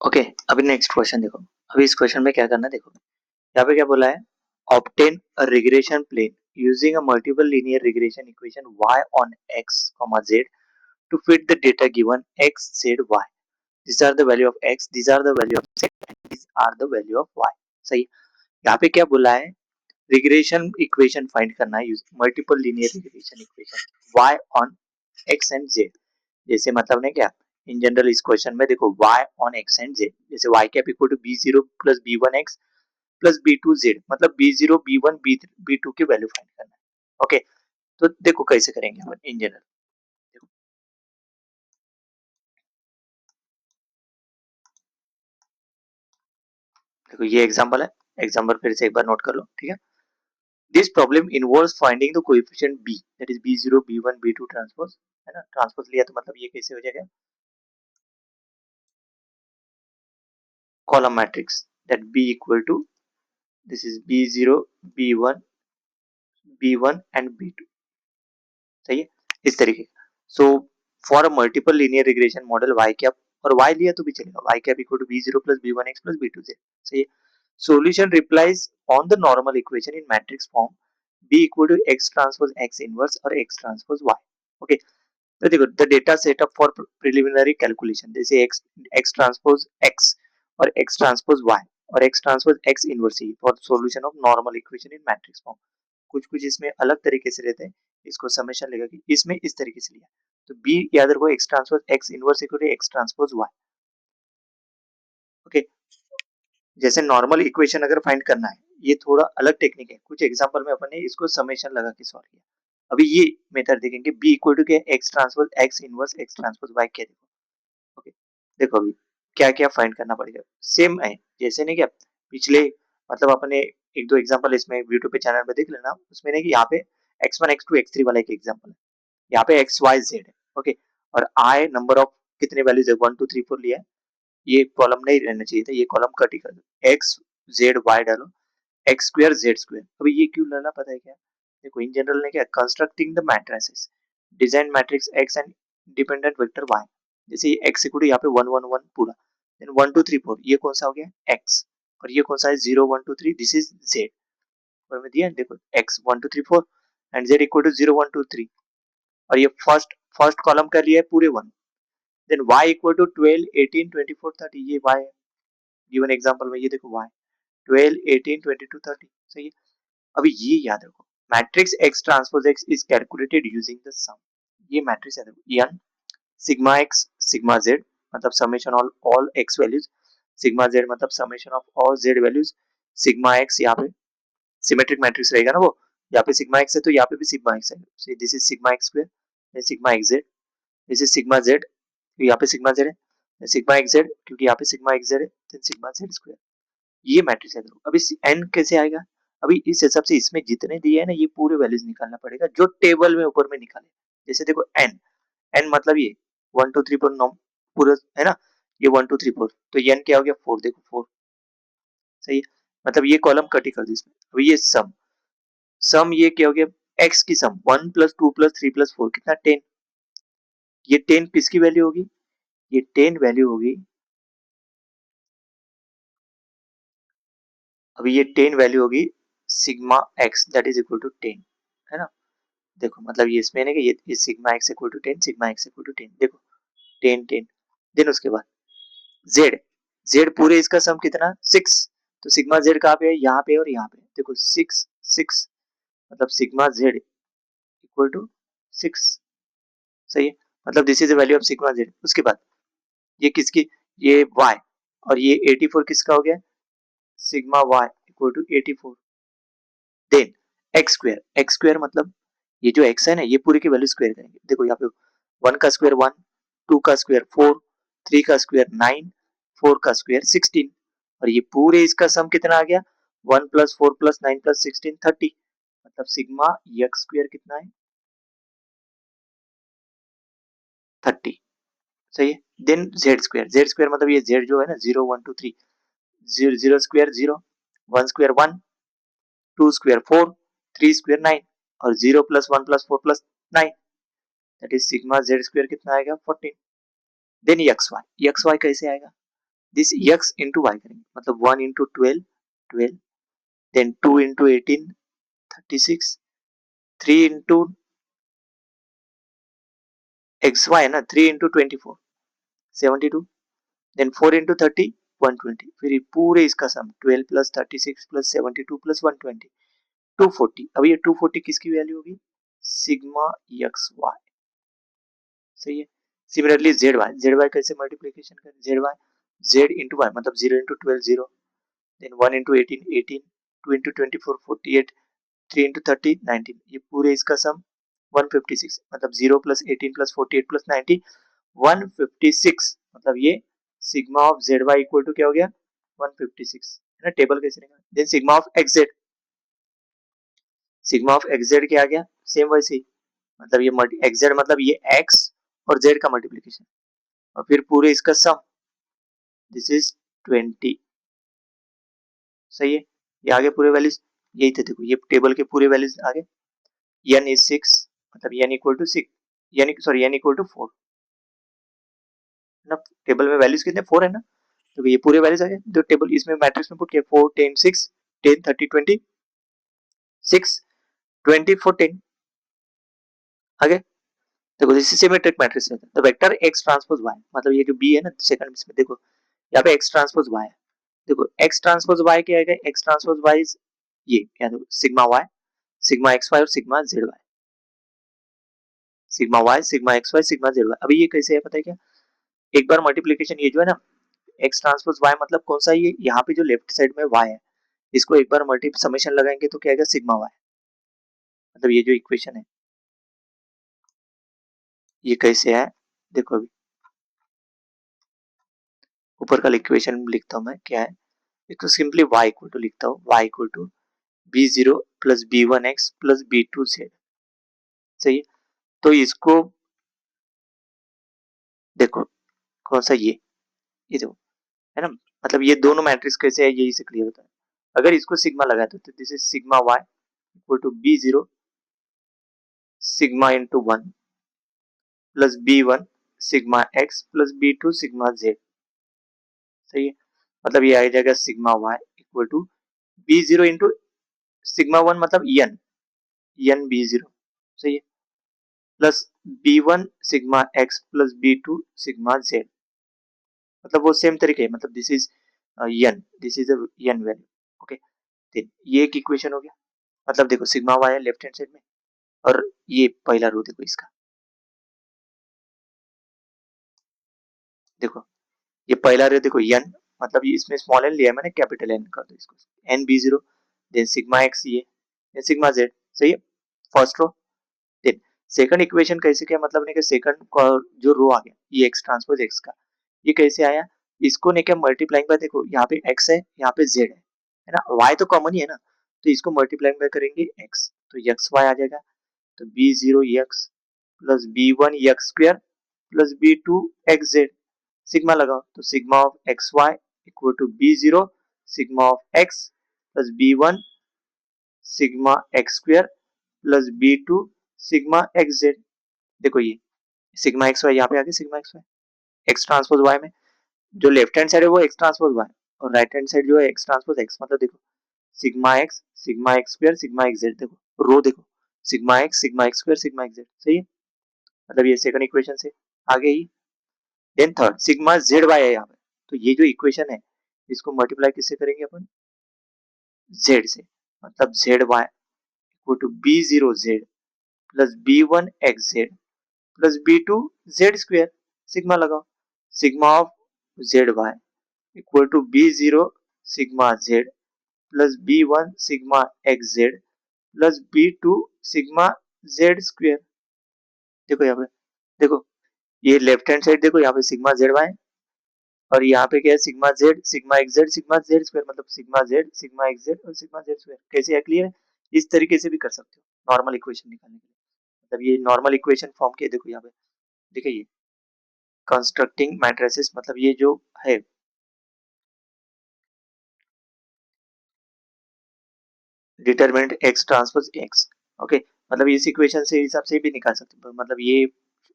Okay. अभी next question देखो। अभी इस क्वेश्चन में क्या करना है देखो। यहाँ पे क्या बोला है, obtain a regression plane using a multiple linear regression equation y on x, z to fit the data given x, z, y. These are the value of x, these are the value of z, and these are the value of y. सही। यहाँ पे क्या बोला है, regression equation find करना है multiple linear regression equation y on x and z। जैसे मतलब ने क्या, इन जनरल इस क्वेश्चन में देखो y on x and z, जैसे y cap equal to b0 plus b1x plus b2z, मतलब b0 b1 b2 की वैल्यू फाइंड करना है। ओके, तो देखो कैसे करेंगे हम इन जनरल। देखो, देखो ये एग्जांपल है। एग्जांपल फिर से एक बार नोट कर लो, ठीक है। This problem involves finding the coefficient b, that is b0 b1 b2 transpose, है ना। ट्रांसपोज लिया तो मतलब ये कैसे हो जाएगा, column matrix, that b equal to this is b0 b1 b1 and b2। सही है, इस तरीके का। So for a multiple linear regression model y cap, और y लिया तो भी चलेगा, y cap equal to b0 plus b1x plus b2z। सही है। Solution replies on the normal equation in matrix form b equal to x transpose x inverse और x transpose y। Okay, तो देखो the data setup for preliminary calculation, जैसे x transpose x और x transpose y और x transpose x inverse for solution of normal equation in matrix form. कुछ कुछ इसमें अलग तरीके से रहते हैं, इसको समेशन लेगा कि इसमें इस तरीके से लिया, तो बी याद रखो x transpose x inverse equal to x transpose y। Okay, जैसे नॉर्मल इक्वेशन अगर फाइंड करना है, ये थोड़ा अलग टेक्निक है। कुछ एग्जांपल में अपन ने इसको समेशन लगा के सॉल्व किया। अभी ये मेथड देखेंगे, b इक्वल टू क्या, x transpose x inverse x transpose y। क्या देखो, ओके, देखो अभी क्या क्या फाइंड करना पड़ेगा, सेम है जैसे नहीं क्या पिछले, मतलब अपने एक दो एग्जांपल इसमें यूट्यूब पे चैनल पे देख लेना, उसमें नहीं कि यहाँ पे x1 x2 x3 वाला एक एग्जांपल है, यहाँ पे एक्स वाई जेड है। ओके, और आई नंबर ऑफ कितने वैल्यूज है, 1 2 3 4 लिया है। ये कॉलम नहीं रहना चाहिए था, ये कॉलम कट ही कर दो, एक्स जेड वाई डालो, एक्स स्क्वायर जेड स्क्वायर। अभी ये क्यों डाला पता है क्या, देखो इन जनरल ने क्या, constructing the matrices, design matrix X and dependent vector Y. जैसे ये एक्स इक्वल टू यहाँ पे 1 1 1 पूरा, देन 1 2 3 4, ये कौन सा हो गया एक्स, और ये कौन सा है 0 1 2 3, दिस इज जेड। और में दिया देखो X 1 2 3 4 and Z equal to 0 1 2 3, और ये फर्स्ट फर्स्ट कॉलम का लिया है पूरे one, then y equal to 12 18 24 30, ये y है गिवन एग्जांपल में, ये देखो y 12 18 22 30। सही है। अभी ये याद रखो, matrix x transpose x is calculated using the sum. ये मैट्रिक्स याद रखो, n sigma x sigma z, मतलब summation all all x values, sigma z मतलब summation of all z values, sigma x यहाँ पे सिमेट्रिक मैट्रिक्स रहेगा ना वो, यहाँ पे सिग्मा x है तो यहाँ पे भी सिग्मा x है, so this is sigma x square, sigma x z, this is sigma z, यहाँ पे सिग्मा z है, सिग्मा एक्स जेड क्योंकि यहाँ पे सिग्मा एक्स जेड है, देन सिग्मा जेड स्क्वायर। ये मैट्रिक्स है। अभी एन कैसे आएगा, अभी इस हिसाब से इसमें जितने दिए है ना, ये पूरे वैल्यूज निकालना पड़ेगा जो टेबल में ऊपर में निकाले। जैसे देखो एन, एन मतलब ये 1 2 3 4 नौ पूरा है ना, ये 1 2 3 4, तो एन क्या हो गया 4, देखो 4। सही है, मतलब ये कॉलम कट ही कर दो इसमें। अभी ये सम, सम ये क्या हो गया, एक्स की सम 1 + 2 + 3 + 4 कितना 10, ये 10 किसकी वैल्यू होगी, ये 10 वैल्यू होगी, अभी ये 10 वैल्यू होगी sigma X that is equal to 10, है ना। देखो मतलब ये इसमें है कि ये sigma X equal to 10, sigma X equal to 10, देखो 10 10। देन उसके बाद जेड, जेड पूरे इसका सम कितना 6, तो सिग्मा जेड कहाँ पे है, यहाँ पे और यहाँ पे, देखो 6 6, मतलब सिग्मा जेड इक्वल टू 6। सही है, मतलब this is the value of sigma Z. उसके बाद ये किसकी, ये वाई, और ये 84 किसका हो गया, sigma Y equal to 84। Then X square, X square मतलब ये जो एक्स है ना, ये पूरी की वैल्यू स्क्वायर करेंगे। देखो यहाँ पे 1 का स्क्वायर 1, 2 का स्क्वायर 4, 3 का स्क्वायर 9, 4 का स्क्वायर 16, और ये पूरे इसका सम कितना आ गया 1 + 4 + 9 + 16 30, मतलब सिग्मा एक्स स्क्वायर कितना है 30। सही है। Then Z square, Z square मतलब ये जेड जो है ना 0 1 2 3, 0 0 स्क्वायर 0, 1 स्क्वायर 1, 2 स्क्वायर 4, 3 स्क्वायर 9, और 0 + 1 + 4 + 9, that is sigma Z square कितना आएगा 14। Then X Y, X Y कैसे आएगा, दिस x इंटू वाई करेंगे, मतलब 1 into 12 12, then 2 into 18 36, 3 into X Y है ना, 3 इंटू 24 72, देन 4 इंटू 30 120, फिर ये पूरे इसका सम 12 प्लस 36 प्लस 72 प्लस 120 240। अब ये 240 किसकी वैल्यू होगी, सिग्मा एक्स वाई, सही है। सिमिलरली जेड वाई कैसे मल्टीप्लीकेशन करें, Z Y Z into Y मतलब 0 into 12 0, then 1 into 18 18, 2 into 24 48, 3 into 30 19, ये पूरे इसका सम 156, मतलब 0 प्लस 18 प्लस 48 प्लस 90 156, मतलब ये sigma of Z Y equal to क्या हो गया 156, है ना। टेबल कैसे निकालें, then sigma of X Z, sigma of X Z क्या आ गया, सेम वैसे ही, मतलब ये एक्स जेड मतलब ये एक्स और जेड का मल्टीप्लीकेशन, और फिर पूरे इसका सम, दिस इज 20, सही है। ये आगे पूरे वैल्यूज यही थे, देखो ये टेबल के पूरे वैल्यूज आगे, n इज 6, मतलब n equal to 6, n equal to 4, ना। टेबल में वैल्यूज कितने 4 है ना, तो ये पूरे वैल्यूज आ गए, जो टेबल इसमें मैट्रिक्स में पुट किया 4 10 6 10 30 20 6 20 14 आगे, देखो दिस इज सिमेट्रिक मैट्रिक्स है, तो वेक्टर x ट्रांसपोज y, मतलब ये जो b है ना सेकंड इसमें, देखो यहाँ पे x ट्रांसपोज y है, देखो x ट्रांसपोज y क्या है, x ट्रांसपोज y इज ये क्या, सिग्मा y सिग्मा xy और sigma zy, sigma y sigma xy sigma zy। अभी ये कैसे है पता है क्या, एक बार मल्टीप्लीकेशन ये जो है ना x ट्रांसपोज y मतलब कौन सा, ये यहाँ पे जो लेफ्ट साइड में y है, इसको एक बार मल्टी समेशन लगाएंगे तो क्या आएगा सिग्मा y, मतलब ये जो इक्वेशन है ये कैसे है, देखो अभी ऊपर का इक्वेशन लिखता हूँ मैं, क्या है, एक तो सिंपली y इक्वल टू लिखता हूँ, y equal to b0 plus b1x plus b2z, सही है। तो इसको देखो कौन सा ये देखो, है ना, मतलब ये दोनों मैट्रिक्स कैसे है यही से क्लियर होता है। अगर इसको सिग्मा लगा दो तो this is sigma y equal to b0 sigma into 1 plus b1 sigma x plus b2 sigma z, सही है। मतलब ये आ जाएगा sigma y equal to b0 into sigma 1 मतलब n b0, सही है, plus b1 sigma x plus b2 sigma z, मतलब वो सेम तरीके है, मतलब this is this is n value, okay. ये एक इक्वेशन हो गया, मतलब देखो सिग्मा y है लेफ्ट हैंड साइड में, और ये पहला रो देखो इसका, देखो ये पहला रो देखो n, मतलब ये इसमें स्मॉल n लिया है मैंने, कैपिटल n कर दो इसको, n b0, then sigma x ये सिग्मा z, सही है, first row. Then second equation कैसे, क्या मतलब नहीं कि सेकंड जो रो आ गया ये x ट्रांसपोज x का, ये कैसे आया, इसको नहीं क्या मल्टीप्लाइंग बाय, देखो यहाँ पे x है यहाँ पे z है ना, y तो कॉमन ही है ना, तो इसको मल्टीप्लाइंग बाय करेंगे x, तो x y आ जाएगा, तो b0 x plus b1 x square plus b2 xz, sigma लगाओ तो sigma of X Y equal to b0 sigma of x plus b1 sigma x square plus b2 sigma xz, देखो ये sigma X Y यहाँ पे आ गया, sigma X Y X transpose Y में, जो लेफ्ट हैंड साइड है वो एक्स ट्रांसपोज वाई, और राइट हैंड साइड जो है एक्स ट्रांसपोज एक्स, मतलब देखो sigma x square sigma x Z, देखो रो देखो sigma x square sigma x Z, सही है, मतलब ये सेकंड इक्वेशन से आ गई। Then third sigma Z Y है यहाँ पे, तो ये जो इक्वेशन है इसको मल्टीप्लाई किससे करेंगे अपन, जेड से, मतलब Z Y equal to B zero Z plus B one x Z plus B two Z square, sigma लगाओ, sigma of Z Y equal to B zero sigma Z plus B one sigma x Z plus B to sigma Z square, देखो यहाँ पे, देखो ये left hand side देखो यहाँ पे sigma Z Y, और यहाँ पे क्या है sigma x Z sigma Z square, मतलब sigma z sigma x z और सिग्मा जेड स्क्वायर, कैसे है क्लियर है। इस तरीके से भी कर सकते हो नॉर्मल इक्वेशन निकालने के लिए, मतलब ये नॉर्मल इक्वेशन फॉर्म के, देखो यहाँ पे देखिए ये कंस्ट्रक्टिंग मैट्रिसेस, मतलब ये जो है determinant X transpose x, okay, मतलब इस इक्वेशन से हिसाब से भी निकाल सकते हैं, मतलब ये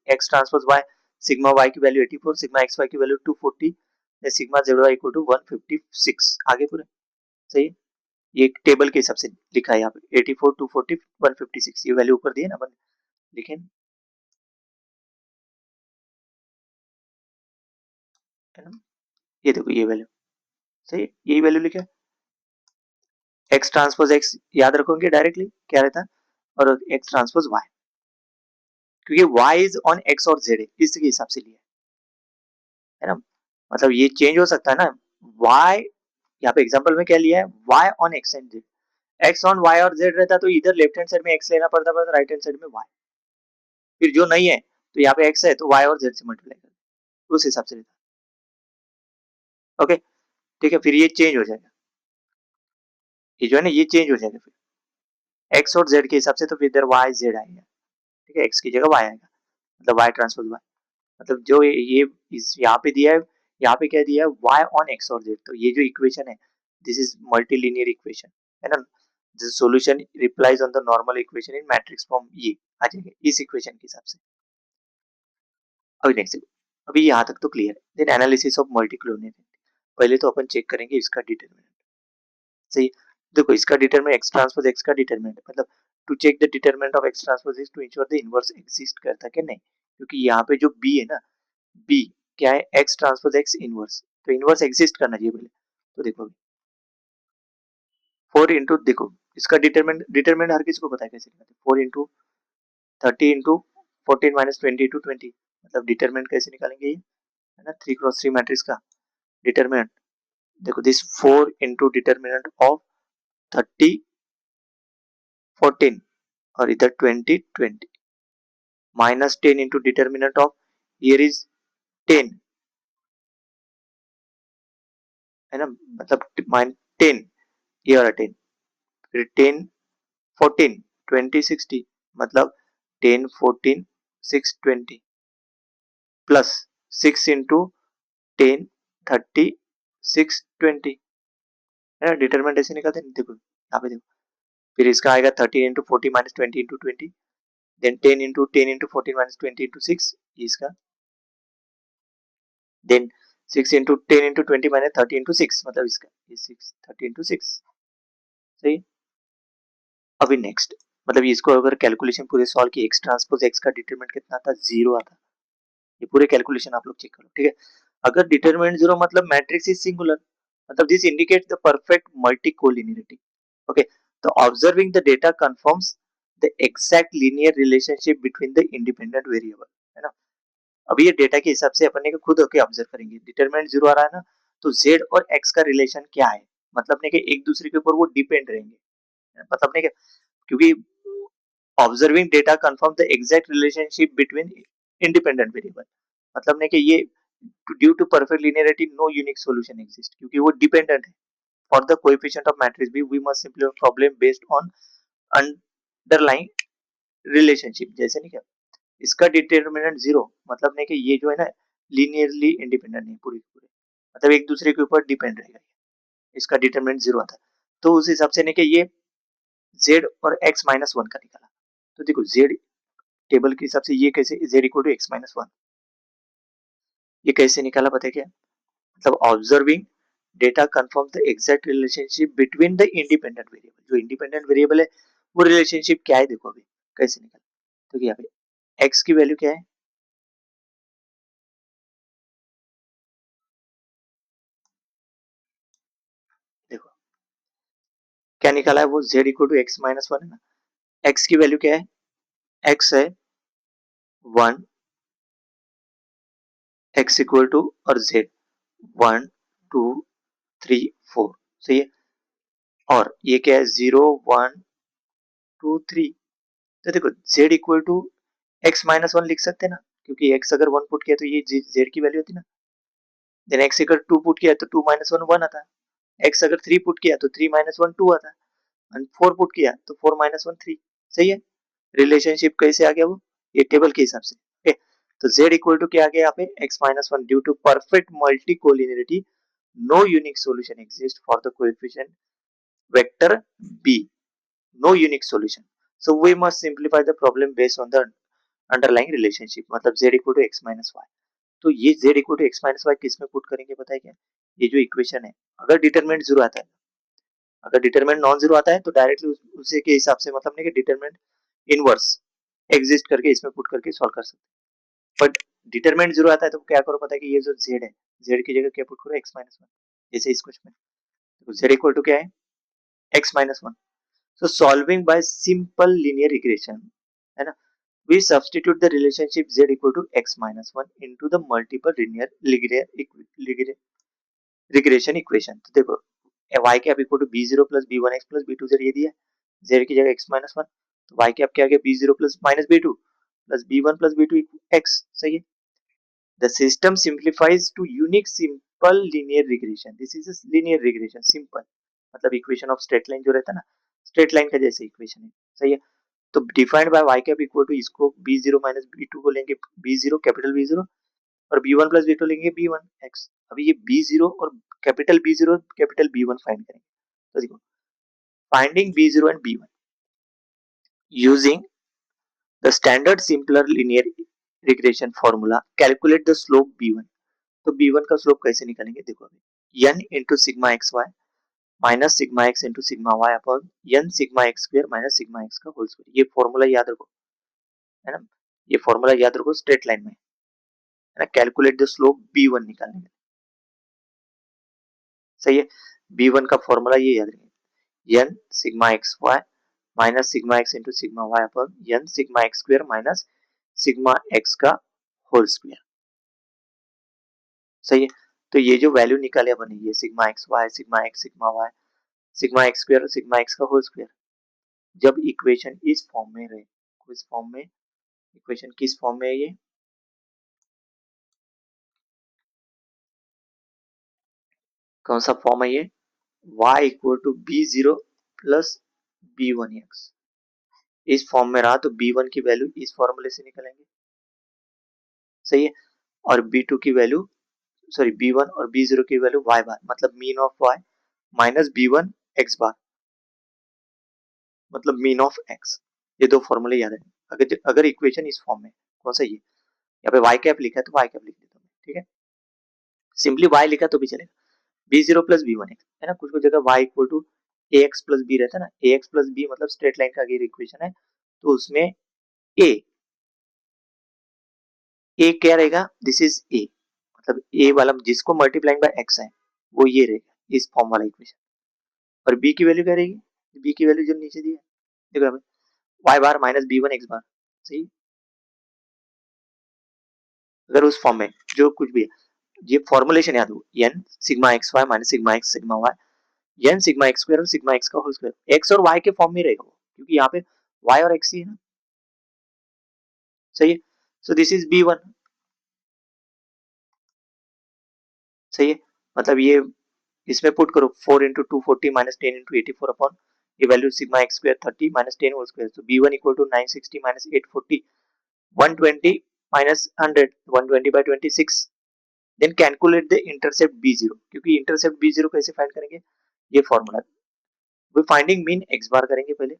X transpose Y sigma Y की वैल्यू 84 सिग्मा एक्स वाई की value 240, sigma Z Y equal to 156 आगे पूरे सही है। ये एक टेबल के हिसाब से लिखा है यहाँ पे 84 240 156 ये वैल्यू ऊपर दिए ना अपन लिखे है ना। ये देखो ये वैल्यू सही है, यही वैल्यू लिखा है। एक्स ट्रांसपोज एक्स याद रखोगे डायरेक्टली क्या रहता है और एक्स ट्रांसपोज वाई क्योंकि वाई इज ऑन एक्स और जेड है इसके हिसाब से लिया है ना। मतलब ये चेंज हो सकता है ना वाई यहाँ पे एग्जांपल में क्या लिया है Y on X and Z X on Y और जेड रहता तो इधर लेफ्ट हैंड साइड में एक्स लेना पड़ता राइट हैंड साइड में वाई फिर जो नहीं है तो यहाँ पे एक्स है तो वाई और जेड से मल्टीप्लाई कर उस हिसाब से रहता है ओके ठीक है फिर ये चेंज हो जाएगा ये जो है ना ये चेंज हो जाएगा फिर एक्स और जेड के हिसाब से तो फिर इधर वाई जेड आएगा ठीक है एक्स की जगह वाई आएगा मतलब वाई ट्रांसपोज वाई मतलब जो ये इस यहाँ पे दिया है यहाँ पे क्या दिया है वाई ऑन एक्स और जेड तो ये जो इक्वेशन है दिस इज मल्टीलिनियर इक्वेशन है ना the solution replies on the normal equation in matrix form ये आ जाएगा इस इक्वेशन के हिसाब से अभी नेक्स्ट अभी यहाँ तक तो क्लियर है देन एनालिसिस ऑफ मल्टीक्लोनियन पहले तो अपन चेक करेंगे इसका डिटरमिनेंट सही देखो इसका डिटरमिनेंट एक्स ट्रांसपोज एक्स का डिटरमिनेंट मतलब to check the determinant of X transpose is to ensure the inverse exist करता है कि नहीं क्योंकि यहाँ पे जो बी है ना बी क्या है एक्स ट्रांसपोज एक्स इनवर्स तो इनवर्स एग्जिस्ट करना चाहिए पहले तो देखो 4 इंटू देखो इसका डिटरमिनेंट हर किसी को पता है कैसे निकालते 4 इंटू 30 इंटू 14 माइनस 20 इंटू 20 मतलब डिटरमिनेंट कैसे निकालेंगे ये है ना 3 क्रॉस 3 मैट्रिक्स का डिटरमिनेंट देखो दिस 4 इंटू डिटरमिनेंट ऑफ 30 14 और इधर 20 20 -10 into determinant of here is 10 है ना मतलब -10 ये वाला 10 फिर 10 14 20 60 मतलब 10 14 6 20 प्लस 6 इंटू 10 30 6 20 है ना डिटरमिनेंट ऐसे निकालते हैं देखो यहाँ पे देखो फिर इसका आएगा 13 into 40 minus 20 into 20 then 10 into 10 into 14 minus 20 into 6 इसका then 6 into 10 into 20 minus 30 into 6 मतलब इसका ये 6 30 इंटू 6 सही अभी नेक्स्ट मतलब इसको अगर कैलकुलेशन पूरे सॉल्व की एक्स ट्रांसपोज एक्स का डिटरमिनेंट कितना आता जीरो आता ये पूरे कैलकुलेशन आप लोग चेक करो ठीक है अगर डिटरमिनेंट जीरो मतलब मैट्रिक्स इज सिंगुलर मतलब this indicates the perfect multicollinearity okay तो observing the data confirms the exact linear relationship between the independent variable है ना अभी ये डेटा के हिसाब से अपन ने खुद होके ऑब्जर्व करेंगे डिटरमिनेंट जीरो आ रहा है ना तो जेड और एक्स का रिलेशन क्या है मतलब ने कि एक दूसरे के ऊपर वो डिपेंड रहेंगे मतलब ने क्योंकि observing data confirm the exact relationship between independent variable मतलब ने कि ये due to perfect linearity no unique solution exist क्योंकि वो डिपेंडेंट है for the coefficient of matrix B we must simplify problem based on underline relationship जैसे नहीं क्या इसका डिटरमिनेंट जीरो मतलब नहीं कि ये जो है ना लीनियरली इंडिपेंडेंट नहीं पूरी पूरे मतलब एक दूसरे के ऊपर डिपेंड रहेगा इसका डिटरमिनेंट जीरो आता है तो उस हिसाब से नहीं कि ये जेड और एक्स माइनस वन का निकाला तो देखो जेड टेबल के हिसाब से ये कैसे Z equal to X minus one ये कैसे निकाला पता है क्या मतलब observing data confirm the exact relationship between the independent variable जो इंडिपेंडेंट वेरिएबल है वो रिलेशनशिप क्या है देखो अभी कैसे निकाला तो यहाँ पे एक्स की वैल्यू क्या है देखो क्या निकाला है वो Z equal to X minus one है ना एक्स की वैल्यू क्या है एक्स है वन एक्स इक्वल टू और जेड 1 2 3 4 सही है और ये क्या है 0 1 2 3 तो देखो z equal to X minus one लिख सकते हैं ना क्योंकि x अगर वन पुट किया तो ये z की वैल्यू होती ना देन x अगर टू पुट किया तो 2 - 1 1 आता है x अगर 3 पुट किया तो 3 - 1 2 आता है एंड 4 पुट किया तो 4 - 1 3 सही है रिलेशनशिप कैसे आ गया वो ये टेबल के हिसाब से ओके तो z इक्वल टू क्या आ गया यहाँ पे x minus one due to perfect multicollinearity no unique solution exist for the coefficient vector b no unique solution so we must simplify the problem based on the underlying relationship मतलब z equal to x minus y तो ये z equal to X minus Y किस में put करेंगे पता है क्या? ये जो इक्वेशन है, अगर डिटरमिनेंट जीरो आता है, अगर डिटरमिनेंट नॉन जीरो आता है तो डायरेक्टली उसी के हिसाब से मतलब नहीं कि डिटरमिनेंट इनवर्स एग्जिस्ट करके इसमें पुट करके सॉल्व कर सकते हैं। बट डिटरमिनेंट जीरो आता है तो क्या करो पता है कि ये जो z है, z की जगह क्या पुट करो एक्स माइनस वन, जैसे इस क्वेश्चन में तो z इक्वल टू क्या है एक्स माइनस वन। सो solving bye simple linear equation है ना, we substitute the relationship z equal to x minus 1 into the multiple linear regression equation। तो देखो y cap equal to B zero plus B one X plus B two Z ये दिया है, z की जगह x minus one, तो y cap क्या आ गया B zero plus minus B two plus B one plus B two X, सही है। The system simplifies to unique simple linear regression, this is linear regression simple, मतलब equation of straight line जो रहता है ना, स्ट्रेट लाइन का जैसे equation है, सही है। तो defined by y cap equal to इसको b zero minus B two को लेंगे b zero capital b zero और b one plus B two लेंगे बी वन एक्स। अभी ये बी जीरो और capital b zero capital b one find करेंगे। तो देखो finding b zero and b one using the standard simpler linear regression formula calculate the slope B one. तो b one का slope कैसे निकालेंगे देखो अभी N into sigma X Y minus sigma X into sigma Y upon N sigma x square minus sigma X का whole square, ये formula याद रखो है ना, ये फॉर्मूला याद रखो स्ट्रेट लाइन में है ना, calculate the slope B one निकालने में, सही है। बी वन का फॉर्मूला ये याद रखेंगे N sigma X Y minus sigma X into sigma Y upon N sigma x square minus sigma X का होल स्क्वायर, सही है। तो ये जो वैल्यू निकाले अपन ये sigma X sigma x square और सिग्मा एक्स का होल स्क्वायर, जब इक्वेशन इस फॉर्म में रहे, इस फॉर्म में इक्वेशन किस फॉर्म में है ये, कौन सा फॉर्म है ये, y equal to B zero plus B one X, इस फॉर्म में रहा तो बी वन की वैल्यू इस फॉर्मूले से निकलेंगे, सही है। और बी टू की वैल्यू सॉरी बी वन और बी जीरो की वैल्यू वाई बार मतलब mean of y minus b one x bar मतलब मीन ऑफ एक्स, ये दो फॉर्मूले याद है। अगर इक्वेशन इस फॉर्म में कौन सा ये यहाँ पे वाई कैप लिखा है तो वाई कैप लिख देता हूँ, ठीक है। सिंपली वाई लिखा तो भी चलेगा, B zero plus B one X है ना, कुछ कुछ जगह Y equal to A X plus B रहता है ना, ए एक्स प्लस बी मतलब स्ट्रेट लाइन का अगर इक्वेशन है तो उसमें ए ए क्या रहेगा, दिस इज ए मतलब ए वाला जिसको मल्टीप्लाइंग बाय एक्स है वो ये रहेगा इस फॉर्म वाला इक्वेशन, और बी की वैल्यू क्या रहेगी, बी की वैल्यू जो नीचे दी है देखो वाई बार माइनस बी वन एक्स बार, सही। अगर उस फॉर्म में जो कुछ भी है ये फॉर्मुलेशन याद हो N sigma X Y minus sigma X sigma Y N sigma x square और सिग्मा एक्स का होल स्क्वायर एक्स और वाई के फॉर्म में रहेगा वो क्योंकि यहाँ पे वाई और एक्स ही है ना, सही है। So this is b one, सही है। मतलब ये इसमें पुट करो 4 into two forty minus ten into eighty four upon ये वैल्यू sigma x square thirty minus ten whole square, तो b one equal to nine sixty minus eight forty 120 minus hundred 120 by 26। Then calculate the intercept b zero, क्योंकि intercept b zero कैसे find करेंगे, ये formula वो finding mean x बार करेंगे पहले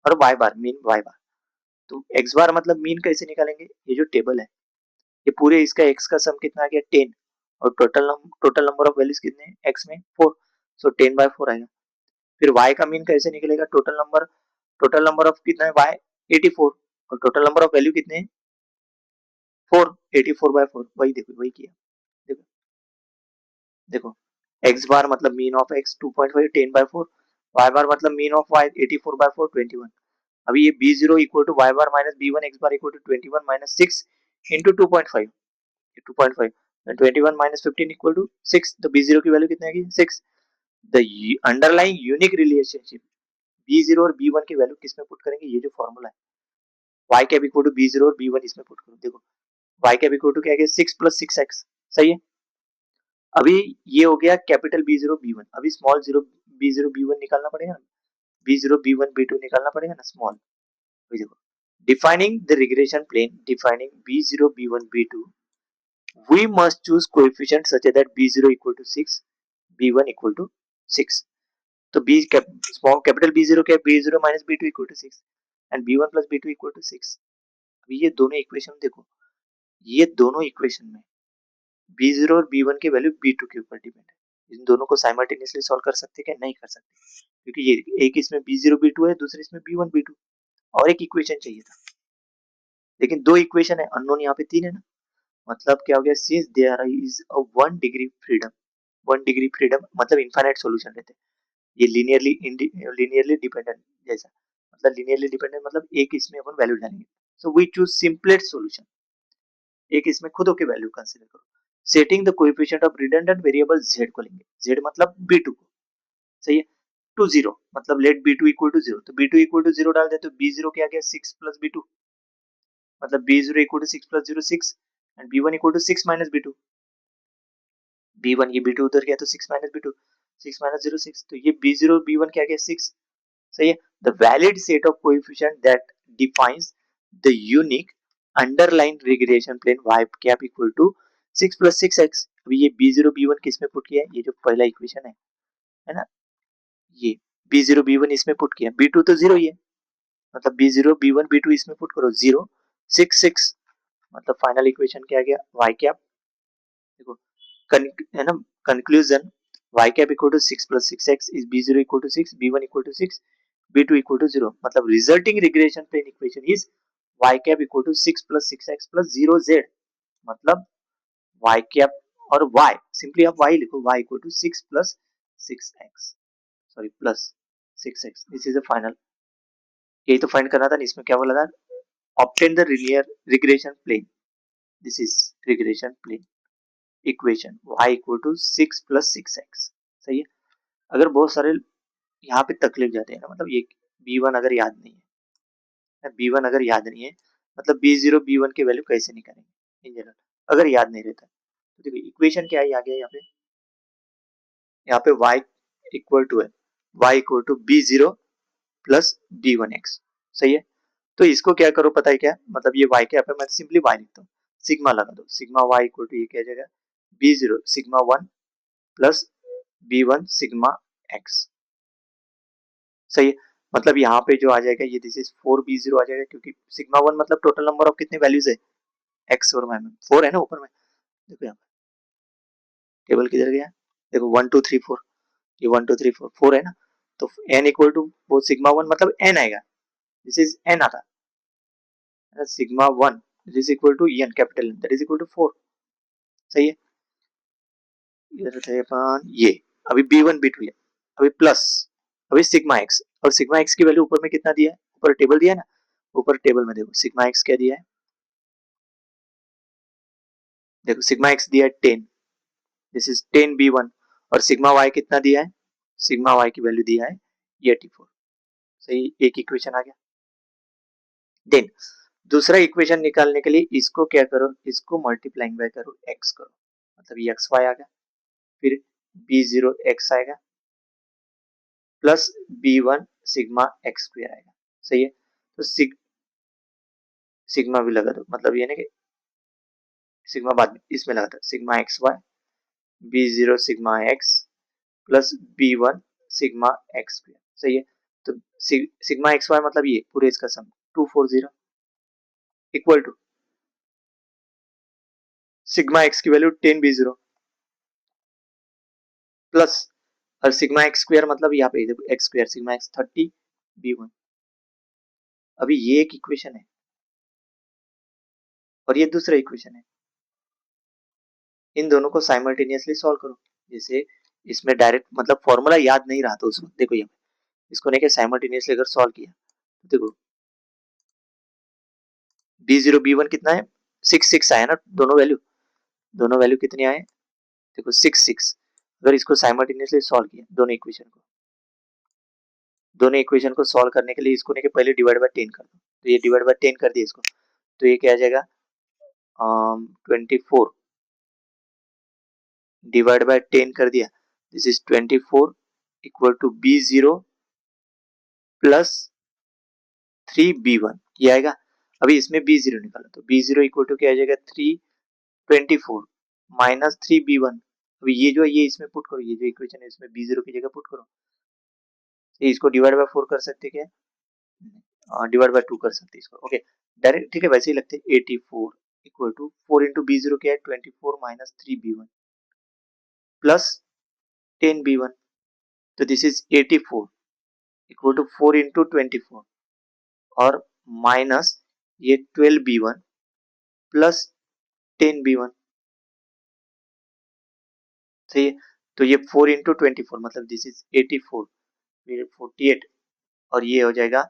और Y bar mean why बार। तो एक्स बार मतलब मीन कैसे निकालेंगे, ये जो टेबल है ये पूरे इसका एक्स का सम कितना आ गया 10 और टोटल नंबर ऑफ वैल्यूज कितने हैं एक्स में 4, सो 10 बाय 4 आएगा। फिर y का मीन कैसे निकलेगा, टोटल नंबर ऑफ कितना है y 84 और टोटल नंबर ऑफ वैल्यू कितने हैं 4, 84 बाय 4 वही देखो वही किया। देखो देखो x बार मतलब mean of x 2.5 10 by 4, y bar मतलब मीन ऑफ y 84 बाय 4 21। अभी ये b0 equal to y bar minus b1 x bar equal to 21 minus 6 into 2.5, 2.5 21 minus 15 equal to 6, तो b0 की वैल्यू कितनी आएगी 6। The underlying unique relationship b0 और b1 की value किस में पुट करेंगे, ये जो फॉर्मूला है y cap equal to b0 और b1 इसमें पुट करो, देखो y कैप इक्वल टू क्या है 6 प्लस 6x, सही है। अभी ये हो गया कैपिटल b0 b1, अभी स्मॉल जीरो b0 b1 निकालना पड़ेगा ना, b0 b1 b2 निकालना पड़ेगा ना स्मॉल, अभी देखो defining the regression plane defining b0 b1 b2 we must choose coefficient such that b0 equal to 6 b1 equal to 6। तो b स्मॉल कैपिटल b0 क्या है b0 minus b2 equal to 6 and b1 plus b2 equal to 6। अभी ये दोनों equation देखो, ये दोनों equation में B0 और B1 की वैल्यू B2 के ऊपर डिपेंड है। इन दोनों को साइमल्टेनियसली सॉल्व कर सकते क्या? नहीं कर सकते, क्योंकि ये एक इसमें B0 B2 है, दूसरे इसमें B1 B2, और एक इक्वेशन चाहिए था, लेकिन दो इक्वेशन है, अननोन यहाँ पे तीन है ना, मतलब क्या हो गया? Since there is a 1 degree freedom मतलब इनफाइनाइट सॉल्यूशन रहते हैं, ये लीनियरली डिपेंडेंट जैसा, मतलब लीनियरली डिपेंडेंट मतलब एक इसमें अपन वैल्यू डालेंगे, so we choose simplest solution, एक इसमें खुद के वैल्यू कंसीडर करो, setting the coefficient of redundant variable z को लेंगे, z मतलब b2 को, सही है, टू जीरो, मतलब लेट b2 इक्वल टू जीरो, तो b2 इक्वल टू जीरो डाल दे तो b0 क्या गया? 6 प्लस b2, मतलब b0 equal to 6 plus 0 6, and b1 equal to 6 minus b2, b1 ये b2 उधर गया तो 6 माइनस b2, 6 माइनस 0 6, तो ये b0 b1 क्या गया? 6, सही है। The valid set of coefficient that defines the unique underline regression plane y cap equal to 6 plus 6x, अभी ये b0 b1 किस में पुट किया है? ये जो पहला इक्वेशन है ना, ये b0 b1 इसमें पुट किया, b2 तो जीरो ही है, मतलब b0 b1 b2 इसमें पुट करो, 0 6 6, मतलब फाइनल इक्वेशन क्या आ गया? y कैप, देखो है ना, conclusion y cap equal to 6 plus 6x is b0 equal to 6, b1 equal to 6, b2 equal to 0, मतलब resulting regression plane equation is y cap equal to 6 plus 6x plus 0z, मतलब y cap और y simply आप y लिखो, y equal to 6 plus 6x, sorry plus 6x, this is the final, यही तो find करना था, इसमें क्या बोला था? Obtain the linear regression plane, this is regression plane equation y equal to 6 plus 6x, सही है। अगर बहुत सारे यहाँ पे तकलीफ जाते हैं ना, मतलब ये B1 अगर याद नहीं है, B1 अगर याद नहीं है, मतलब B0 B1 की वैल्यू कैसे निकालेंगे इन जनरल, अगर याद नहीं रहता, तो देखिए इक्वेशन क्या है आगे, यहाँ पे y इक्वल टू है, y equal to B0 plus B1x, सही है। तो इसको क्या करो पता है क्या, मतलब ये y क्या है, मैं सिंपली y लिखता हूँ, सिग्मा लगा दो, सिग्मा y इक्वल टू ये क्या जाएगा? B0 sigma 1 plus B1 sigma x, सही है। मतलब यहाँ पे जो आ जाएगा ये दिस इज 4b0 आ जाएगा, क्योंकि सिग्मा 1 मतलब टोटल नंबर ऑफ कितने वैल्यूज है? x और y में 4 है ना ऊपर में, देखो यहाँ टेबल किधर गया? देखो 1 2 3 4, ये 1 2 3 4 4 है ना, तो n इक्वल टू वो सिग्मा 1 मतलब n आएगा, दिस इज n आता है, sigma 1 is equal to n capital n that is equal to 4, सही है। इधर थे अपन ये, अभी b1 b2 है, अभी प्लस, अभी सिग्मा x, और सिग्मा x की वैल्यू ऊपर में कितना दिया है? ऊपर टेबल दिया है ना, ऊपर टेबल में देखो सिग्मा x क्या दिया है, देखो सिग्मा x दिया है 10, दिस इज 10b1, और सिग्मा y कितना दिया है? सिग्मा y की वैल्यू दिया है 84, सही, एक इक्वेशन आ गया। देन दूसरा इक्वेशन निकालने के लिए इसको क्या करो, इसको मल्टीप्लाइंग बाय करो x करो, मतलब ये एक्स वाई आ गया, फिर b0 x आएगा plus b1 sigma x square आएगा, सही है। तो सिग्मा भी लगा दो, मतलब ये ना कि सिग्मा बाद में इसमें लगा था, sigma X Y b0 sigma x plus b1 sigma x square, सही है। तो सिग्मा एक्स वाई मतलब ये पूरे इसका सम 240 इक्वल टू सिग्मा x की वैल्यू 10b0 प्लस, और सिग्मा एक्स स्क्वायर मतलब यहाँ पे देखो x square sigma x 30b1, अभी ये एक इक्वेशन है और ये दूसरा इक्वेशन है, इन दोनों को साइमल्टेनियसली सॉल्व करो, जैसे इसमें डायरेक्ट मतलब फॉर्मूला याद नहीं रहा तो उसको देखो, यहाँ इसको नहीं साइमल्टेनियसली अगर सॉल्व किया तो देखो b0 b1 कितना है? 6 6 आया ना, दोनों वैल्यू कितने आए? देखो 6 6, अगर इसको साइमल्टेनियसली सॉल्व किया दोनों इक्वेशन को सॉल्व करने के लिए इसको नहीं पहले डिवाइड बाय 10 कर दो, तो ये डिवाइड बाय 10 कर दिया इसको, तो ये क्या आ जाएगा 24 डिवाइड बाय 10 कर दिया, this is 24 equal to b0 plus 3b1, ये आएगा। अभी इसमें b0 निकालो तो b0 इक्वल टू क्या आ जाएगा 324 माइनस 3b1, अभी ये जो है ये इसमें पुट करो, ये जो इक्वेशन है इसमें b0 की जगह पुट करो, तो इसको डिवाइड बाय 4 कर सकते क्या? डिवाइड बाय 2 कर सकते इसको, ओके डायरेक्ट, ठीक है, वैसे ही लगते 84 equal to 4 into B zero क्या है 24 माइनस 3b1 प्लस 10b1, तो this is 84 equal to 4 into 24 और माइनस ये 12b1 प्लस 10b1, सही है। तो ये 4 इंटू 24 मतलब दिस इज 84 फिर 48 और ये हो जाएगा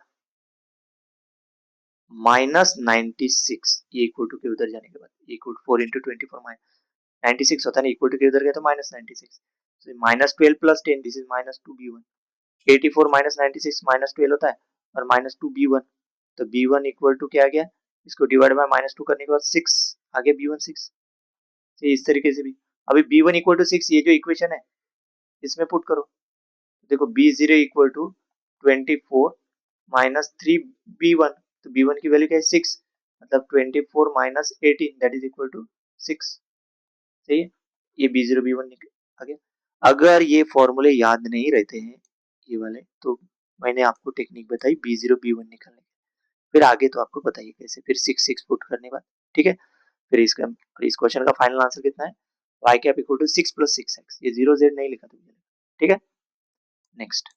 माइनस 96, ये इक्वल टू के उधर जाने के बाद इक्वल टू 4 इंटू 24 माइनस 96 होता है ना, इक्वल टू के उधर गया तो minus 96, so minus 12 plus 10 this is minus 2b1, 84 minus 96 minus 12 होता है और माइनस 2b1, तो b1 इक्वल टू क्या आ गया, इसको डिवाइड बाय माइनस 2 करने के बाद 6 आ गया b1 6, तो इस तरीके से भी अभी b1 इक्वल टू 6 ये जो इक्वेशन है इसमें पुट करो, देखो b0 equal to 24 minus 3b1, तो b1 की वैल्यू क्या है 6, मतलब 24 minus 18 that is equal to 6, सही है। ये b0 b1 आ गया। अगर ये फॉर्मूले याद नहीं रहते हैं ये वाले, तो मैंने आपको टेक्निक बताई b0 b1 निकालने की, फिर आगे तो आपको बताइए कैसे, फिर 6 पुट करने के बाद, ठीक है। फिर इसका इस क्वेश्चन का फाइनल आंसर कितना है, y cap equal to 6 plus 6x, ये 0 z नहीं लिखा था, ठीक है। नेक्स्ट